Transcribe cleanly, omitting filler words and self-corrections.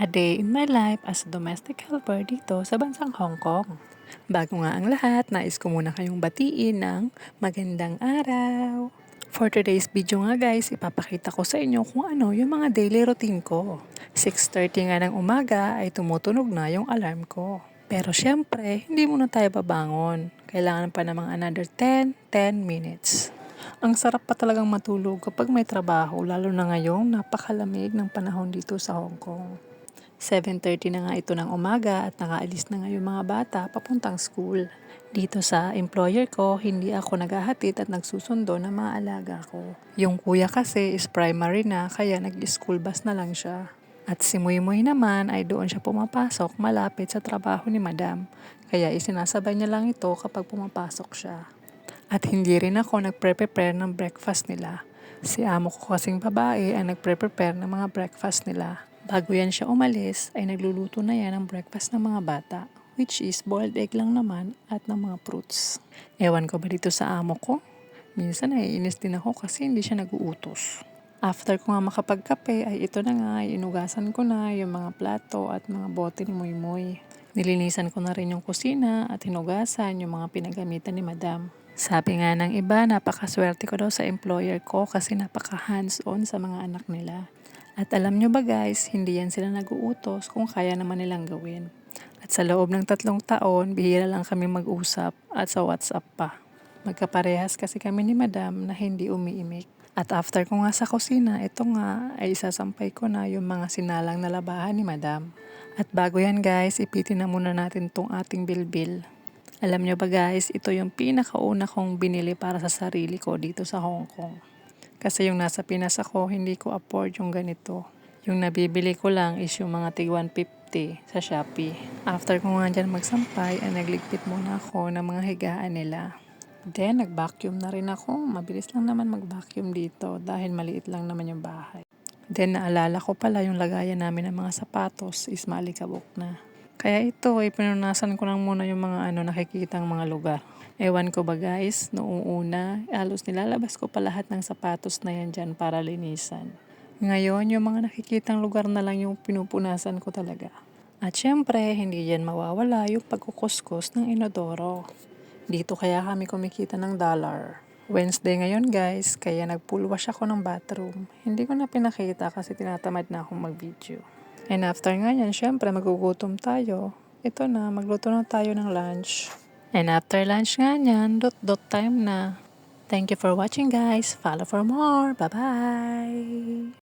A day in my life as a domestic helper dito sa bansang Hong Kong. Bago nga ang lahat, nais ko muna kayong batiin ng magandang araw. For today's video nga guys, ipapakita ko sa inyo kung ano yung mga daily routine ko. 6:30 nga ng umaga ay tumutunog na yung alarm ko. Pero syempre, hindi muna tayo babangon. Kailangan pa namang another 10 minutes. Ang sarap pa talagang matulog kapag may trabaho, lalo na ngayong napakalamig ng panahon dito sa Hong Kong. 7:30 na nga ito ng umaga at nakaalis na nga yung mga bata papuntang school. Dito sa employer ko, hindi ako naghahatid at nagsusundo ng mga alaga ko. Yung kuya kasi is primary na kaya nag-school bus na lang siya. At si Muy naman ay doon siya pumapasok malapit sa trabaho ni Madam. Kaya isinasabay niya lang ito kapag pumapasok siya. At hindi rin ako nagpre-prepare ng breakfast nila. Si amo ko kasing babae ang nagpre-prepare ng mga breakfast nila. Bago yan siya umalis, ay nagluluto na yan ng breakfast ng mga bata, which is boiled egg lang naman at ng mga fruits. Ewan ko ba dito sa amo ko? Minsan naiinis din ako kasi hindi siya nag-uutos. After ko nga makapagkape ay ito na nga, inugasan ko na yung mga plato at mga bote ni Muy. Nilinisan ko na rin yung kusina at hinugasan yung mga pinagamitan ni Madam. Sabi nga ng iba, napakaswerte ko daw sa employer ko kasi napaka hands-on sa mga anak nila. At alam nyo ba guys, hindi yan sila nag-uutos kung kaya naman nilang gawin. At sa loob ng 3 taon, bihira lang kami mag-usap at sa WhatsApp pa. Magkaparehas kasi kami ni Madam na hindi umiimik. At after ko nga sa kusina, ito nga ay isasampay ko na yung mga sinalang na labahan ni Madam. At bago yan guys, ipitin na muna natin tong ating bilbil. Alam nyo ba guys, ito yung pinakauna kong binili para sa sarili ko dito sa Hong Kong. Kasi yung nasa Pinas ako, hindi ko afford yung ganito. Yung nabibili ko lang is yung mga tig 150 sa Shopee. After ko nga dyan magsampay, ay nagligpit muna ako ng mga higaan nila. Then, nag-vacuum na rin ako. Mabilis lang naman mag-vacuum dito dahil maliit lang naman yung bahay. Then, naalala ko pala yung lagayan namin ng mga sapatos is maalikabok na. Kaya ito, pinunasan ko lang muna yung mga nakikitang mga lugar. Ewan ko ba guys, noong una, halos nilalabas ko pa lahat ng sapatos na yan dyan para linisan. Ngayon, yung mga nakikitang lugar na lang yung pinupunasan ko talaga. At syempre, hindi yan mawawala yung pagkukuskus ng inodoro. Dito kaya kami kumikita ng $1. Wednesday ngayon guys, kaya nag-pool wash ako ng bathroom. Hindi ko na pinakita kasi tinatamad na akong mag-video. And after nga yan, syempre magugutom tayo. Ito na, magluto na tayo ng lunch. And after lunch nga yan, dot time na. Thank you for watching guys. Follow for more. Bye-bye!